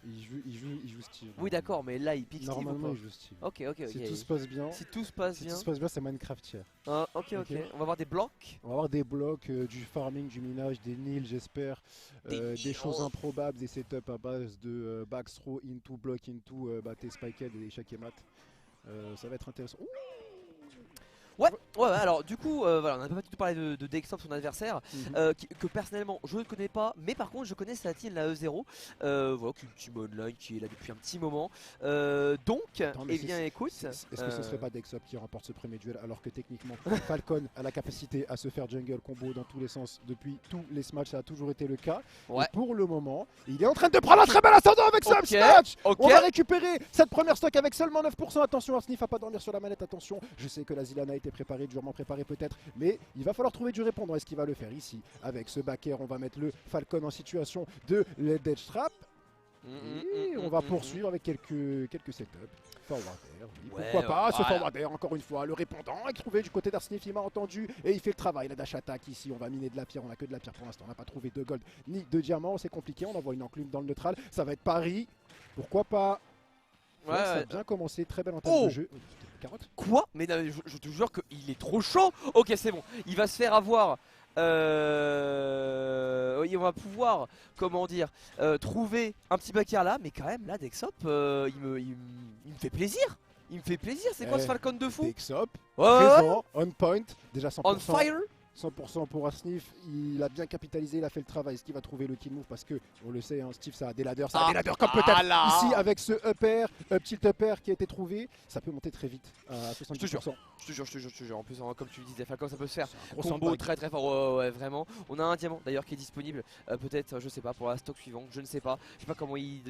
il joue Steve. Oui d'accord, mais là il pique Steve ou Normalement pas? il joue Steve. Ok. Si tout se passe bien, Si tout se passe bien. c'est Minecraftière. Ok. Ok. On va avoir des blocs. On va avoir des blocs, du farming, du minage, des nils j'espère, des choses improbables, des setups à base de backthrow into, block into, tes spiked et échecs et mat. Ça va être intéressant. Ouh. Ouais, alors du coup, voilà, on n'a pas du tout parlé de Dexop, son adversaire, que personnellement je ne connais pas, mais par contre je connais Satine, la E0, voilà, qui est une team online qui est là depuis un petit moment. Donc, Attends, mais eh bien écoute. est-ce que ce serait pas Dexop qui remporte ce premier duel alors que techniquement Falcon a la capacité à se faire jungle combo dans tous les sens depuis tous les smatchs, ça a toujours été le cas. Ouais. Et pour le moment, il est en train de prendre un très bel ascendant avec ce smash. On va récupérer cette première stock avec seulement 9%. Attention, Arsnif à pas dormir sur la manette, attention. Je sais que la Zilan a été préparée, durement préparée peut-être, mais il va falloir trouver du répondant. Est-ce qu'il va le faire ici avec ce backer? On va mettre le Falcon en situation de dead trap. Et on va poursuivre avec quelques setups. Forward air, oui, pourquoi pas, ce forward air, encore une fois, le répondant est trouvé du côté d'Arsnif, il m'a entendu et il fait le travail. La dash attack ici, on va miner de la pierre, on a que de la pierre pour l'instant, on n'a pas trouvé de gold ni de diamant, c'est compliqué, on envoie une enclume dans le neutral, ça va être Paris, pourquoi pas. Ça a bien commencé, très belle entame de jeu. Carotte. Quoi? Mais non, je te jure qu'il est trop chaud. Ok, c'est bon, il va se faire avoir. On va pouvoir, comment dire, trouver un petit backer là, mais quand même là Dexop, il me fait plaisir. Il me fait plaisir, c'est quoi ce Falcon de fou? Dexop, présent, on point, déjà 100%. On fire. 100% pour Arsnif, il a bien capitalisé, il a fait le travail. Est-ce qu'il va trouver le kill move? Parce que, on le sait, hein, Steve ça a des ladders, comme peut-être ici avec ce upper, petit upper qui a été trouvé, ça peut monter très vite à 70%. Je te jure, en plus comme tu le disais, Falcon ça peut se faire. Gros Combo très fort, ouais, vraiment. On a un diamant d'ailleurs qui est disponible, peut-être, je sais pas, pour la stock suivante, je ne sais pas. Je sais pas comment il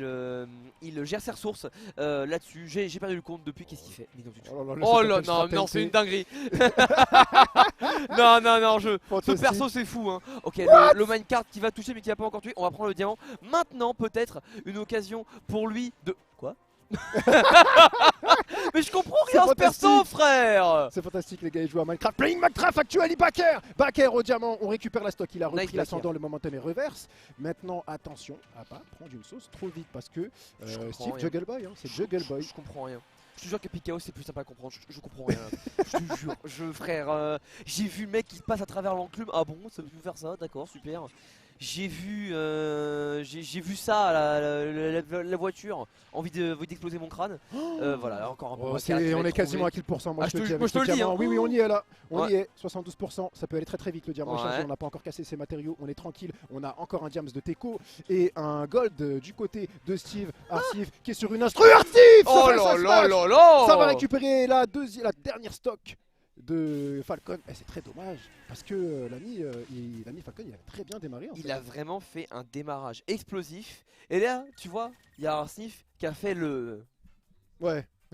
gère ses ressources là-dessus. J'ai perdu le compte depuis, qu'est-ce qu'il fait? Oh là, non, c'est une dinguerie. Non, ce perso c'est fou hein. Ok, le minecart qui va toucher mais qui va pas encore tuer. On va prendre le diamant. Maintenant peut-être une occasion pour lui de... Quoi? Mais je comprends rien ce perso frère. C'est fantastique les gars, ils jouent à Minecraft. Playing Minecraft actually Backer au diamant, on récupère la stock, il a repris l'ascendant, le momentum est reverse. Maintenant attention à pas prendre une sauce trop vite parce que Steve Juggle Boy, hein, c'est Juggle Boy. Je comprends rien. Je te jure que Picao c'est plus sympa à comprendre, je comprends rien. Je te jure, frère, j'ai vu le mec qui passe à travers l'enclume. Ah bon, ça peut faire ça, d'accord, super. J'ai vu ça, la voiture, envie d'exploser mon crâne. Voilà, encore un peu. On est quasiment à kill %, moi je te le dis. Oui, on y est là, on y est, 72%, ça peut aller très vite le diamant chargé, on n'a pas encore cassé ses matériaux, on est tranquille, on a encore un diams de Teco et un gold du côté de Steve, Arsif qui est sur une instru. Oh là, ça va récupérer la dernière stock de Falcon. C'est très dommage parce que l'ami Falcon il a très bien démarré. Il a vraiment fait un démarrage explosif. Et là, tu vois, il y a un sniff qui a fait le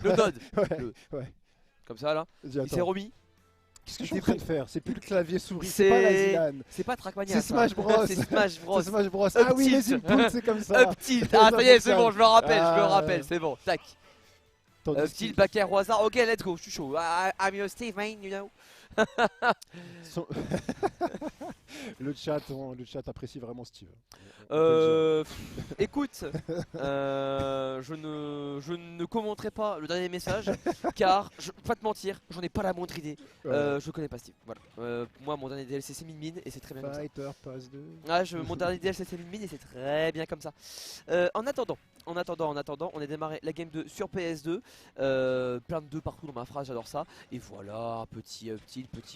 node. Comme ça là. Il s'est remis. Qu'est-ce que je suis en train de faire? C'est plus le clavier souris, c'est pas la Zilan. C'est pas Trackmania. C'est Smash Bros. C'est Smash Bros. C'est Smash Bros. Ah oui, les inputs, c'est comme ça. Up tilt. Ah, ça y est, c'est bon, je me rappelle, c'est bon. Tac. Style backer au hasard, ok let's go, je suis chaud. I'm your Steve man, you know. Le chat apprécie vraiment Steve. Écoute, je ne commenterai pas le dernier message car, je vais pas te mentir, j'en ai pas la moindre idée. Je connais pas Steve. Voilà. Moi, mon dernier DLC c'est Min et c'est très bien comme ça. Pass 2. Mon dernier DLC c'est Min et c'est très bien comme ça. En attendant, on a démarré la game 2 sur PS2. Plein de 2 partout dans ma phrase, j'adore ça. Et voilà, petit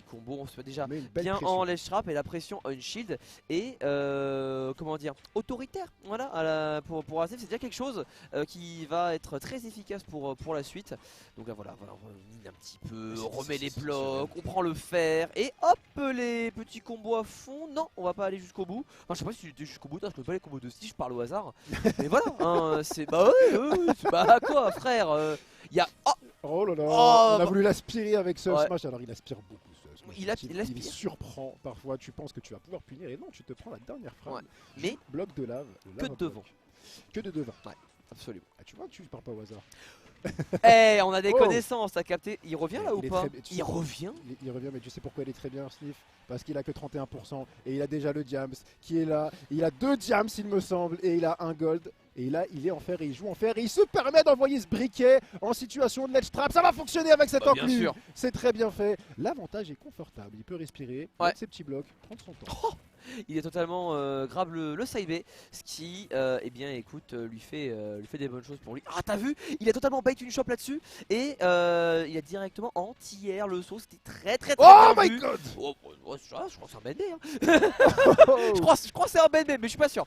combo. On se fait déjà bien en ledge trap et la pression on shield. Et comment dire, autoritaire. Voilà, pour Asif, c'est déjà quelque chose qui va être très efficace pour la suite. Donc là, voilà, on mine un petit peu, on remet les blocs, on prend le fer. Et hop, les petits combos à fond. Non, on va pas aller jusqu'au bout. Enfin, je sais pas si tu es jusqu'au bout, je connais pas les combos de Steve, je parle au hasard. Mais voilà, hein, c'est bah quoi, frère. Il y a. Oh là là, on a voulu l'aspirer avec ce smash, alors il aspire beaucoup. Il surprend parfois, tu penses que tu vas pouvoir punir et non, tu te prends la dernière phrase. Mais bloc de lave, que de devant. Que de devant. Ouais, absolument. Tu vois, tu parles pas au hasard. On a des connaissances, t'as capté. Il revient là ou pas? Il revient, mais tu sais pourquoi il est très bien, Sniff? Parce qu'il a que 31% et il a déjà le diams qui est là. Il a 2 diams, il me semble, et il a un gold. Et là, il est en fer et il joue en fer et il se permet d'envoyer ce briquet en situation de ledge trap. Ça va fonctionner avec cet enclume. C'est très bien fait. L'avantage est confortable. Il peut respirer, mettre ses petits blocs, prendre son temps. Oh, il est totalement grave le side B, ce qui, eh bien, écoute, lui fait des bonnes choses pour lui. Ah, t'as vu? Il a totalement bait une shop là-dessus et il a directement anti-air le saut. C'était très oh bien my vu. god! Je crois que c'est un BNB. Hein. je crois que c'est un BNB, mais je suis pas sûr.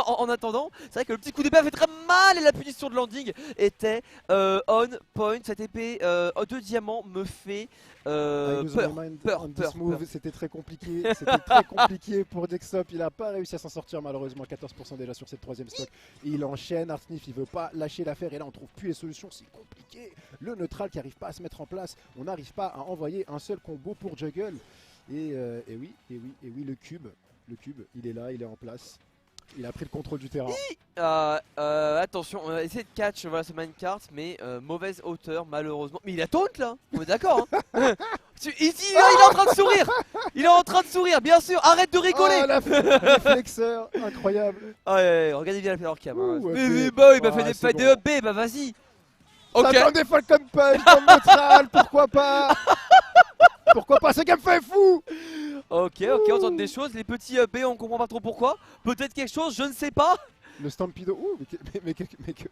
En attendant, c'est vrai que le petit coup d'épée a fait très mal et la punition de landing était on point. Cette épée de diamant me fait peur. C'était très compliqué. C'était très compliqué pour Dexop. Il a pas réussi à s'en sortir malheureusement. 14% déjà sur cette troisième stock. Et il enchaîne. Artsnif, il veut pas lâcher l'affaire. Et là, on trouve plus les solutions. C'est compliqué. Le neutral qui arrive pas à se mettre en place. On n'arrive pas à envoyer un seul combo pour Juggle. Et oui, le cube, il est là, il est en place. Il a pris le contrôle du terrain. Attention, on va essayer de catch voilà, ce minecart, mais mauvaise hauteur malheureusement. Mais il a taunt là, on est d'accord hein. il est en train de sourire. Il est en train de sourire, bien sûr, arrête de rigoler. Oh, la flexeur, incroyable. Ouais, regardez bien la player cam. Mais il m'a fait des EP, bah vas-y. Ok. Ça donne des Falcon Punch comme neutral, pourquoi pas. Pourquoi pas, ce gameplay est fou. Ok, on tente des choses, les petits B on comprend pas trop pourquoi. Peut-être quelque chose, je ne sais pas. Le Stampido,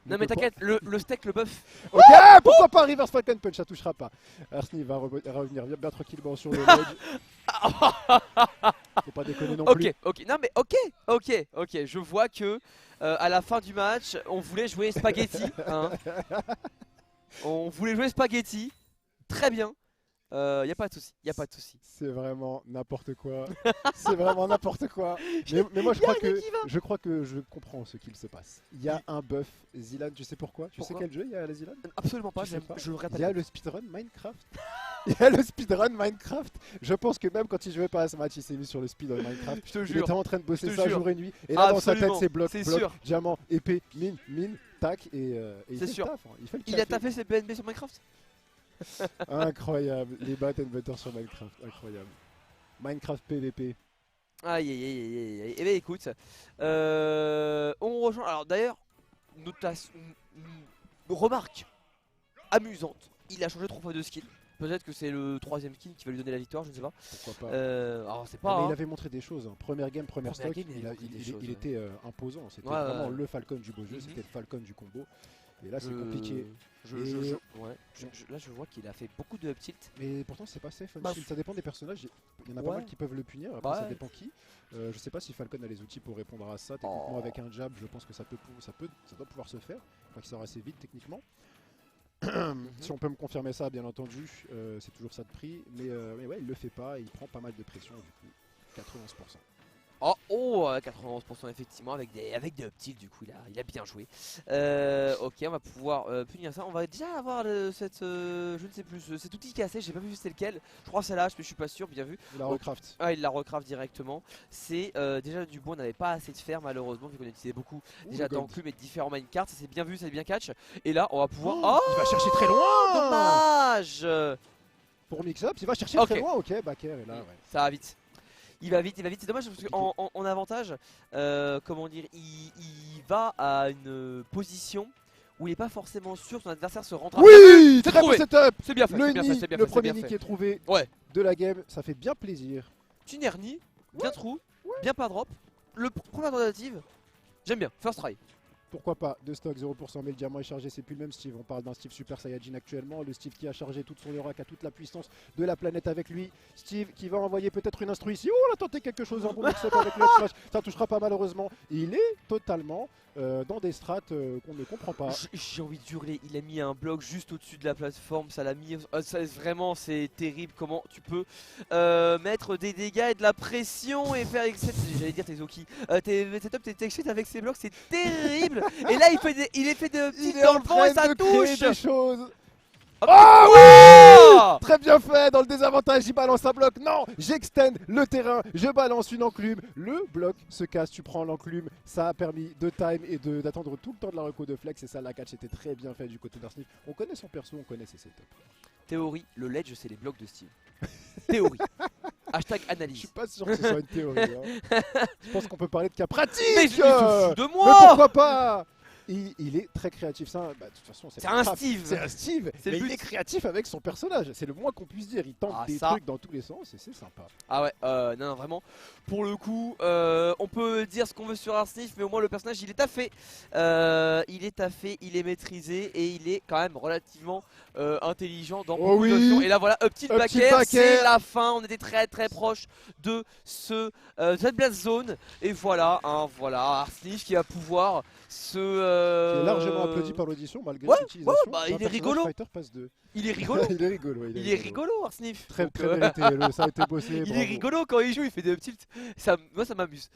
non mais t'inquiète, le steak, le buff. Ok, pourquoi pas Reverse Falcon Punch, ça touchera pas. Arsni va revenir bien tranquillement sur le ledge. Faut pas déconner non plus. Ok, non mais ok, je vois que à la fin du match, on voulait jouer spaghetti. Hein. On voulait jouer spaghetti, très bien. Y a pas de souci, C'est vraiment n'importe quoi. C'est vraiment n'importe quoi. Mais moi je crois que je comprends ce qu'il se passe. Il y a un buff Zilan, tu sais pourquoi? Tu sais quel jeu il y a à la Zilan? Absolument pas, je le répète. Il y a le speedrun Minecraft. Je pense que même quand il jouait pas à ce match, il s'est mis sur le speedrun Minecraft. Je te jure. Il était en train de bosser ça jour et nuit. Et là dans sa tête c'est bloc, diamant, épée, mine, tac et il fait le taf. Il a taffé ses PNB sur Minecraft. Incroyable, les bat and butter sur Minecraft, incroyable. Minecraft PVP. Aïe. Eh bien écoute, on rejoint. Alors d'ailleurs, remarque amusante, il a changé 3 fois de skin. Peut-être que c'est le 3ème skin qui va lui donner la victoire, je ne sais pas. Pourquoi pas. Alors c'est pas. Mais il avait montré des choses. Hein. Première stock, il était imposant. C'était vraiment le Falcon du beau jeu, c'était le Falcon du combo. Et là c'est compliqué. Là je vois qu'il a fait beaucoup de up tilt. Mais pourtant c'est pas safe. Ça dépend des personnages. Il y en a pas mal qui peuvent le punir. Après ça dépend qui. Je sais pas si Falcon a les outils pour répondre à ça. Techniquement avec un jab, je pense que ça doit pouvoir se faire. Je crois qu'il sort assez vite techniquement. Si on peut me confirmer ça, bien entendu, c'est toujours ça de prix. Mais ouais, il le fait pas. Et il prend pas mal de pression du coup. 91%. Oh, 91% effectivement avec des up-tilts, du coup il a bien joué. Ok, on va pouvoir punir ça. On va déjà avoir je ne sais plus, cet outil cassé, j'ai pas vu c'est lequel. Je crois que c'est là, mais je suis pas sûr, bien vu. Il la recraft. Il la recraft directement. C'est déjà du bon, on n'avait pas assez de fer malheureusement, vu qu'on utilisait beaucoup déjà d'enclumes et de différents minecarts. Ça c'est bien vu, ça c'est bien catch. Et là on va pouvoir. Il va chercher très loin. Dommage. Pour mix-up, il va chercher très loin, ok, Baker est là. Ouais. Ça va vite. Il va vite, c'est dommage parce qu'en avantage, comment dire, il va à une position où il n'est pas forcément sûr que son adversaire se rendra. Oui, très bon setup. C'est bien fait, le premier nid qui est trouvé de la game, ça fait bien plaisir. Tunerni, bien trou, bien pas drop, le première tentative, j'aime bien, first try. Pourquoi pas, de stock 0%, mais le diamant est chargé, c'est plus le même Steve. On parle d'un Steve Super Saiyajin actuellement, le Steve qui a chargé toute son aura, qui a toute la puissance de la planète avec lui. Steve qui va envoyer peut-être une instru ici. Oh, on a tenté quelque chose en bon mix-up avec le smash. Ça touchera pas malheureusement. Il est totalement dans des strats qu'on ne comprend pas. J'ai envie de hurler, il a mis un bloc juste au-dessus de la plateforme, ça l'a mis. Vraiment, c'est terrible comment tu peux mettre des dégâts et de la pression et faire. J'allais dire tes Zoki. Tes setup, tes tech avec ces blocs, c'est terrible. Et là il fait des petits dans le vent et ça touche des choses. Oh oui, très bien fait, dans le désavantage il balance un bloc. Non, j'extend le terrain, je balance une enclume. Le bloc se casse, tu prends l'enclume. Ça a permis de time et d'attendre tout le temps de la reco de flex. Et ça, la catch était très bien fait du côté d'Arsnif. On connaît son perso, on connaît ses setups. Théorie, le ledge c'est les blocs de Steve. Théorie. Hashtag analyse. Je suis pas sûr que ce soit une théorie. Hein. Je pense qu'on peut parler de cas pratique. Mais je me fous de moi. Mais pourquoi pas. Il est très créatif. Ça, bah, de toute façon, C'est un grave. Steve. C'est un Steve. C'est le Mais il but. est créatif avec son personnage. C'est le moins qu'on puisse dire. Il tente des trucs dans tous les sens et c'est sympa. Ah ouais, non, vraiment. Pour le coup, on peut dire ce qu'on veut sur Arsnif, mais au moins le personnage il est taffé. Il est taffé, il est maîtrisé et il est quand même relativement intelligent dans beaucoup d'options. Et là voilà, up tilt back air, c'est la fin. On était très très proche de cette blast zone. Et voilà, voilà Arsnif qui va pouvoir se. Qui est largement applaudi par l'audition malgré l'utilisation. Bah, il est rigolo. Fighter pass 2. Il est rigolo. Il est rigolo. Il est rigolo, Arsnif. Très mérité. Ça a été bossé. Il est rigolo quand il joue, il fait des up tilt. Moi ça m'amuse.